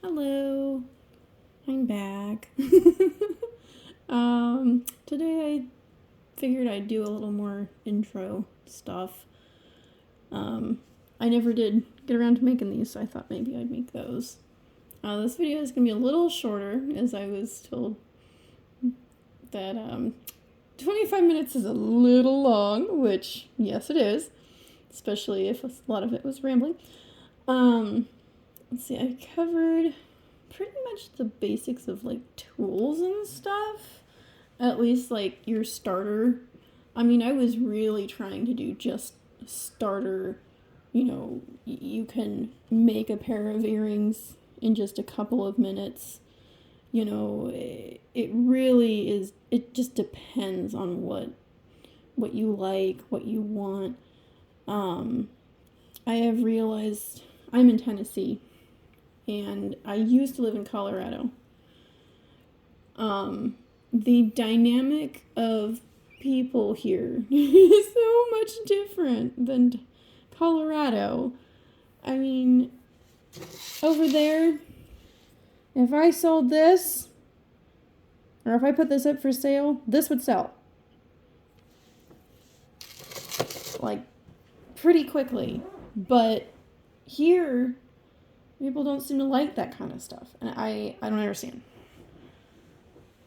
Hello, I'm back. Today I figured I'd do a little more intro stuff. I never did get around to making these, so I thought maybe I'd make those. This video is gonna be a little shorter, as I was told that 25 minutes is a little long, which yes, it is, especially if a lot of it was rambling. Let's see, I covered pretty much the basics of like tools and stuff. At least like your starter. I mean, I was really trying to do just starter. You can make a pair of earrings in just a couple of minutes. It really is. It just depends on what you like, what you want. I have realized I'm in Tennessee, and I used to live in Colorado. The dynamic of people here is so much different than Colorado. I mean, over there, if I sold this, or if I put this up for sale, this would sell. Like, pretty quickly. But here, people don't seem to like that kind of stuff. And I don't understand.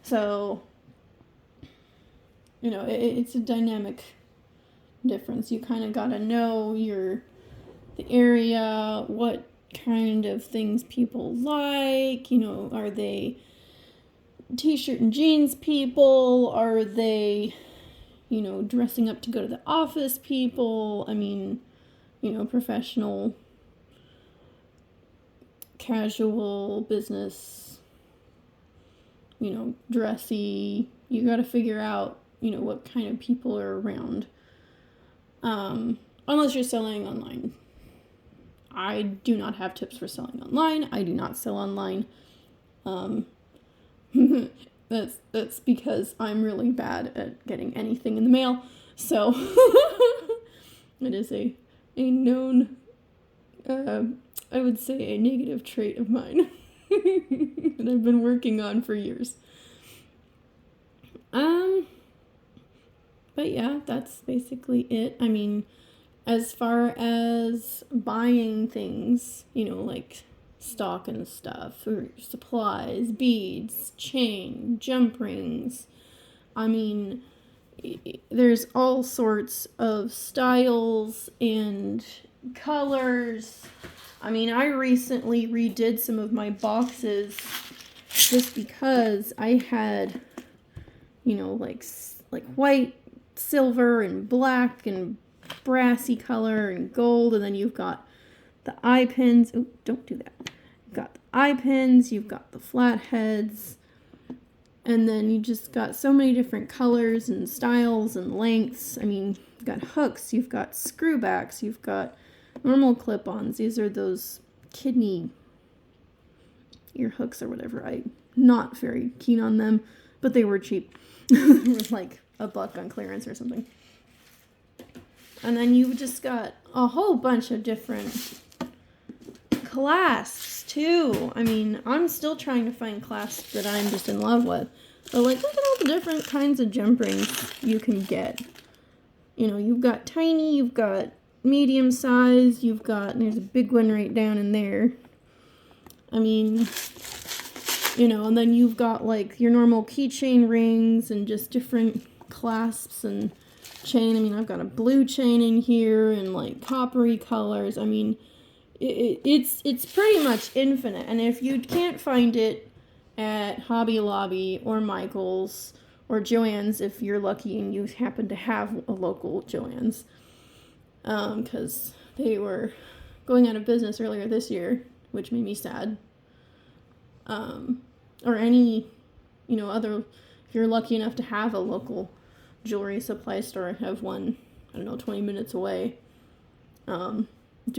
So, it's a dynamic difference. You kind of got to know the area, what kind of things people like. Are they t-shirt and jeans people? Are they, dressing up to go to the office people? I mean, professional, casual, business, dressy. You got to figure out, what kind of people are around. Unless you're selling online. I do not have tips for selling online. I do not sell online. That's because I'm really bad at getting anything in the mail. So it is a known, I would say a negative trait of mine that I've been working on for years. But yeah, that's basically it. I mean, as far as buying things, like stock and stuff, or supplies, beads, chain, jump rings, I mean, there's all sorts of styles and colors. I mean, I recently redid some of my boxes just because I had, like white, silver, and black, and brassy color, and gold, and then you've got the eye pins. Oh, don't do that. You've got the eye pins, you've got the flatheads, and then you just got so many different colors and styles and lengths. I mean, you've got hooks, you've got screwbacks, you've got normal clip-ons. These are those kidney ear hooks or whatever. I'm not very keen on them, but they were cheap. It was like $1 on clearance or something. And then you've just got a whole bunch of different clasps too. I mean, I'm still trying to find clasps that I'm just in love with. But like, look at all the different kinds of jump rings you can get. You've got tiny, you've got medium size, there's a big one right down in there. I mean, and then you've got like your normal keychain rings and just different clasps and chain. I mean, I've got a blue chain in here and like coppery colors. I mean, it's pretty much infinite. And if you can't find it at Hobby Lobby or Michael's or Joann's, if you're lucky and you happen to have a local Joann's, because they were going out of business earlier this year, which made me sad. Or any, other, if you're lucky enough to have a local jewelry supply store, have one, 20 minutes away. To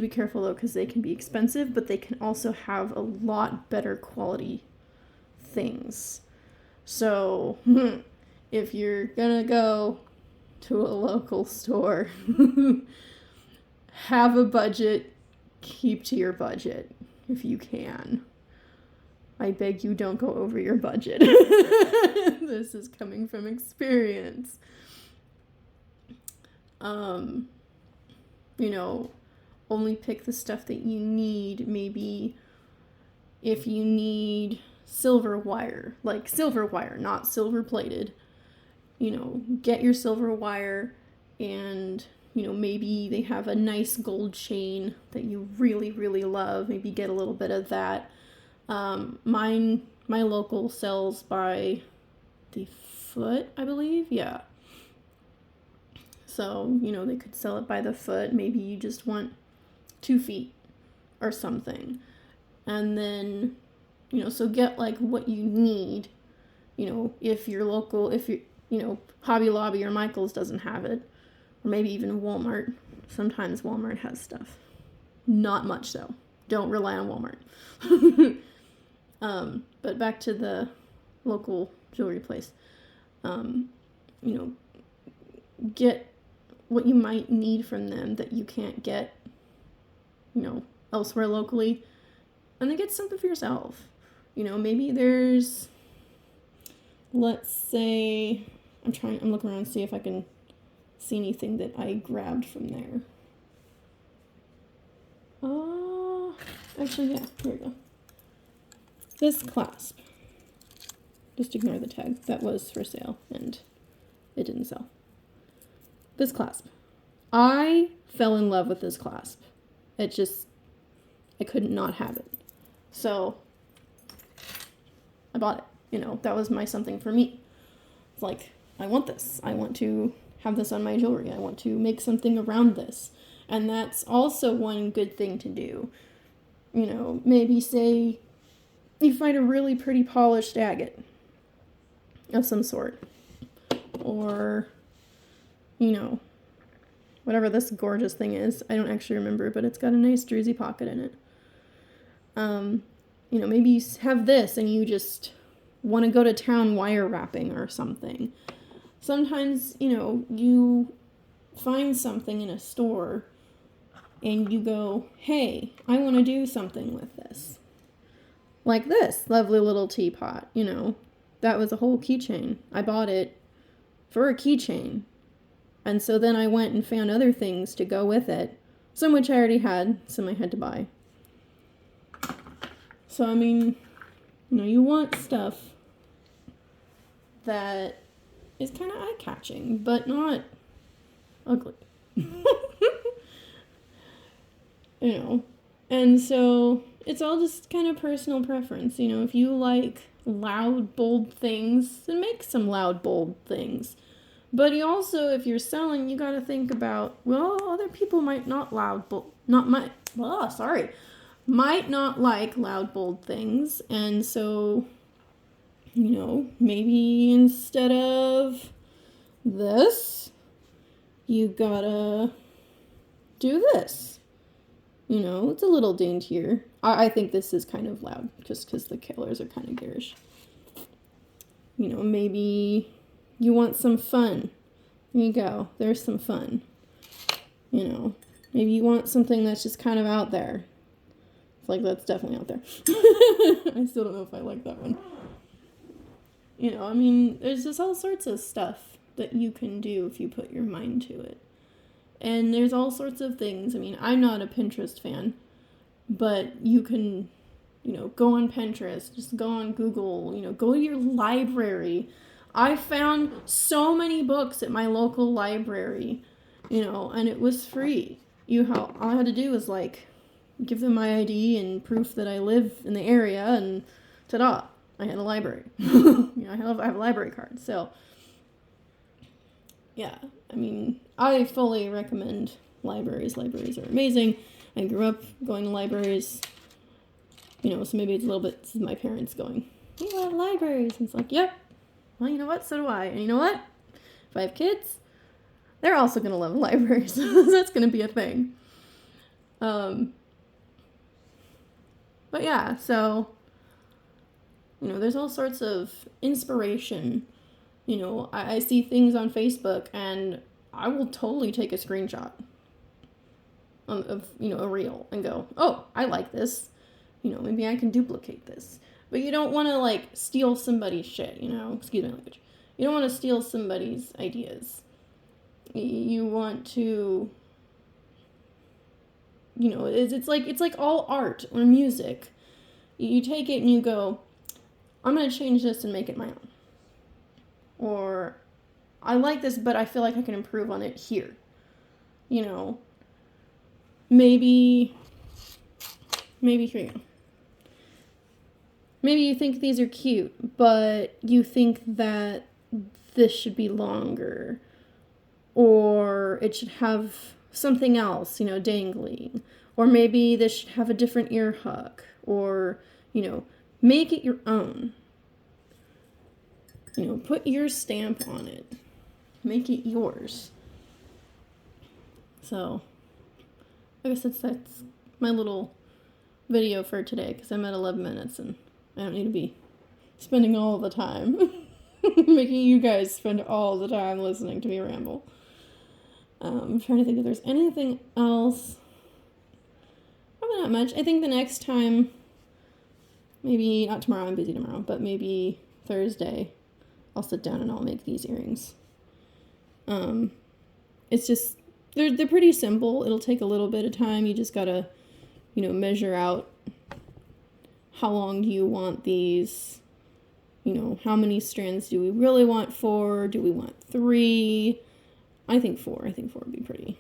be careful though, because they can be expensive, but they can also have a lot better quality things. So, if you're gonna go to a local store, have a budget, keep to your budget if you can. I beg you, don't go over your budget. This is coming from experience. You know, only pick the stuff that you need. Maybe if you need silver wire, like silver wire, not silver plated, you know, get your silver wire, and, you know, maybe they have a nice gold chain that you really, really love. Maybe get a little bit of that. My local sells by the foot, I believe. Yeah. So, you know, they could sell it by the foot. Maybe you just want 2 feet or something. And then, you know, so get like what you need. You know, if you're local, if you know, Hobby Lobby or Michael's doesn't have it, or maybe even Walmart. Sometimes Walmart has stuff. Not much though. Don't rely on Walmart. But back to the local jewelry place. You know, get what you might need from them that you can't get, you know, elsewhere locally, and then get something for yourself. You know, maybe there's, let's say, I'm looking around to see if I can see anything that I grabbed from there. Actually, yeah, here we go. This clasp. Just ignore the tag. That was for sale, and it didn't sell. This clasp. I fell in love with this clasp. I couldn't not have it. So, I bought it. You know, that was my something for me. It's like, I want this. I want to have this on my jewelry. I want to make something around this. And that's also one good thing to do. You know, maybe say you find a really pretty polished agate of some sort. Or, you know, whatever this gorgeous thing is. I don't actually remember, but it's got a nice druzy pocket in it. You know, maybe you have this and you just want to go to town wire wrapping or something. Sometimes, you know, you find something in a store and you go, hey, I want to do something with this. Like this lovely little teapot, you know. That was a whole keychain. I bought it for a keychain. And so then I went and found other things to go with it. Some which I already had, some I had to buy. So, I mean, you know, you want stuff that is kind of eye-catching, but not ugly. You know, and so it's all just kind of personal preference. You know, if you like loud, bold things, then make some loud, bold things. But you also, if you're selling, you got to think about, well, other people might not might not like loud, bold things. And so, you know, maybe instead of this, you gotta do this. You know, it's a little daintier. I think this is kind of loud, just because the colors are kind of garish. You know, maybe you want some fun. There you go. There's some fun. You know, maybe you want something that's just kind of out there. It's like, that's definitely out there. I still don't know if I like that one. You know, I mean, there's just all sorts of stuff that you can do if you put your mind to it. And there's all sorts of things. I mean, I'm not a Pinterest fan, but you can, you know, go on Pinterest, just go on Google, you know, go to your library. I found so many books at my local library, you know, and it was free. All I had to do was, like, give them my ID and proof that I live in the area, and ta-da, I had a library. You know, I have a library card, so yeah, I mean, I fully recommend libraries. Libraries are amazing. I grew up going to libraries, you know, so maybe it's a little bit, this is my parents going, you love libraries. And it's like, yep. Well, you know what? So do I. And you know what? If I have kids, they're also going to love libraries. That's going to be a thing. But yeah, so, you know, there's all sorts of inspiration. You know, I see things on Facebook and I will totally take a screenshot of, you know, a reel and go, oh, I like this. You know, maybe I can duplicate this. But you don't want to, like, steal somebody's shit, you know? Excuse my language. You don't want to steal somebody's ideas. You want to, you know, it's like all art or music. You take it and you go, I'm going to change this and make it my own. Or, I like this, but I feel like I can improve on it here. You know, maybe here you go. Maybe you think these are cute, but you think that this should be longer. Or it should have something else, you know, dangling. Or maybe this should have a different ear hook. Or, you know, make it your own. You know, put your stamp on it. Make it yours. So, I guess that's my little video for today, because I'm at 11 minutes and I don't need to be spending all the time making you guys spend all the time listening to me ramble. I'm trying to think if there's anything else. Probably not much. I think the next time, maybe not tomorrow, I'm busy tomorrow, but maybe Thursday, I'll sit down and I'll make these earrings. It's just, they're pretty simple. It'll take a little bit of time. You just gotta, you know, measure out how long do you want these, you know, how many strands do we really want 4? Do we want 3? I think 4. I think 4 would be pretty.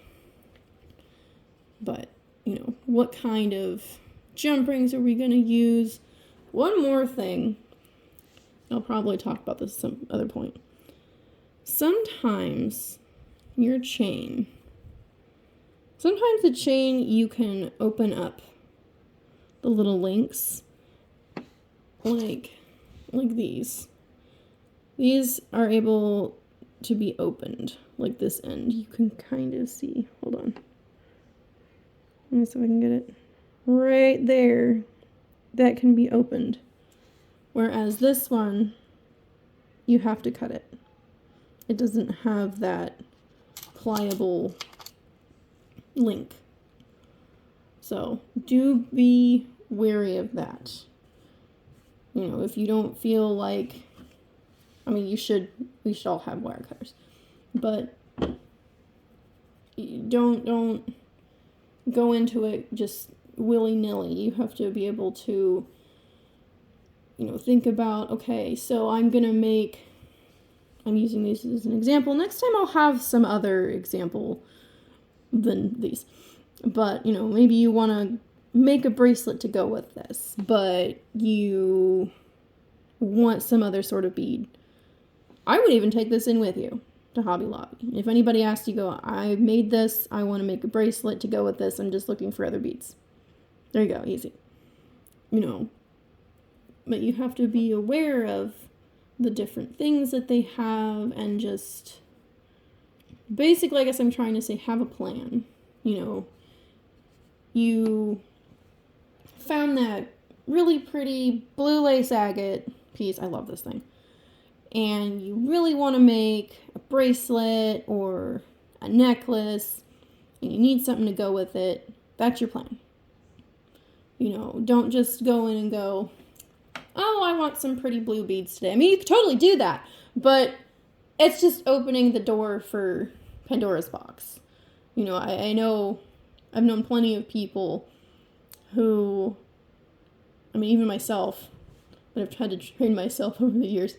But, you know, what kind of jump rings are we going to use? One more thing. I'll probably talk about this at some other point. Sometimes the chain, you can open up the little links like these. These are able to be opened, like this end. You can kind of see. Hold on. Let me see if I can get it. Right there. That can be opened. Whereas this one, you have to cut it. It doesn't have that pliable link. So do be wary of that. You know, if you don't feel like, I mean, we should all have wire cutters, but don't go into it just willy-nilly. You have to be able to, you know, think about, okay, so I'm using these as an example. Next time I'll have some other example than these. But, you know, maybe you want to make a bracelet to go with this, but you want some other sort of bead. I would even take this in with you to Hobby Lobby. If anybody asks you, go, I made this, I want to make a bracelet to go with this, I'm just looking for other beads. There you go, easy. You know, but you have to be aware of the different things that they have and just, basically, I guess I'm trying to say, have a plan. You know, you found that really pretty blue lace agate piece. I love this thing. And you really want to make a bracelet or a necklace, and you need something to go with it. That's your plan. You know, don't just go in and go, oh, I want some pretty blue beads today. I mean, you could totally do that, but it's just opening the door for Pandora's box. You know, I know, I've known plenty of people who, I mean, even myself, but I've tried to train myself over the years.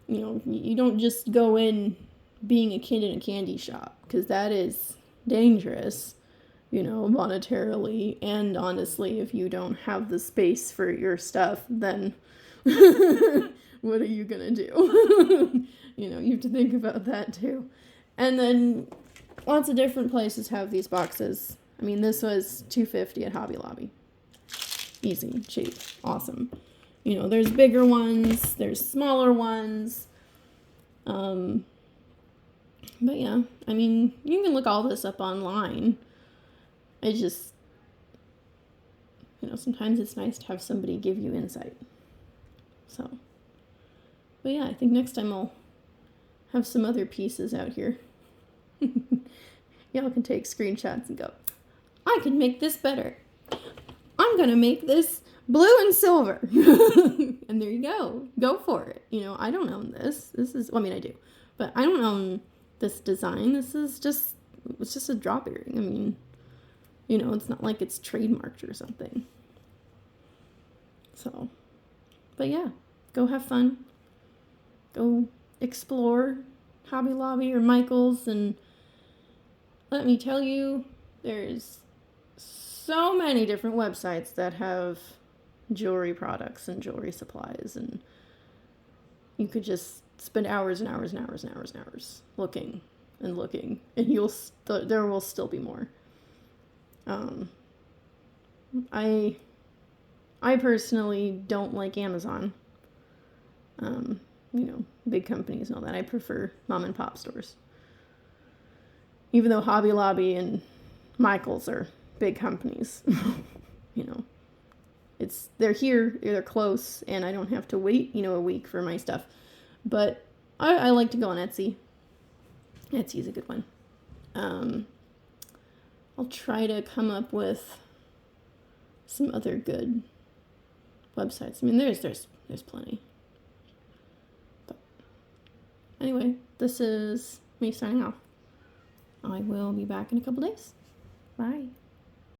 You know, you don't just go in being a kid in a candy shop, because that is dangerous, you know, monetarily, and honestly, if you don't have the space for your stuff, then what are you gonna do? You know, you have to think about that too. And then lots of different places have these boxes. I mean, this was $2.50 at Hobby Lobby. Easy, cheap, awesome. You know, there's bigger ones, there's smaller ones. But yeah, I mean, you can look all this up online. I just, you know, sometimes it's nice to have somebody give you insight. So, but yeah, I think next time I'll have some other pieces out here. Y'all can take screenshots and go, I can make this better. I'm gonna make this blue and silver. And there you go. Go for it. You know, I don't own this. This is, well, I mean, I do, but I don't own this design. This is just, it's just a drop earring. I mean, you know, it's not like it's trademarked or something. So, but yeah, go have fun. Go explore Hobby Lobby or Michael's, and let me tell you, there's so many different websites that have jewelry products and jewelry supplies, and you could just spend hours and hours and hours and hours and hours looking and looking, and there will still be more. I personally don't like Amazon. You know, big companies and all that. I prefer mom and pop stores. Even though Hobby Lobby and Michael's are big companies, you know, they're here, they're close, and I don't have to wait, you know, a week for my stuff. But I like to go on Etsy. Etsy's a good one. I'll try to come up with some other good websites. I mean, there's plenty. But anyway, this is me signing off. I will be back in a couple days. Bye.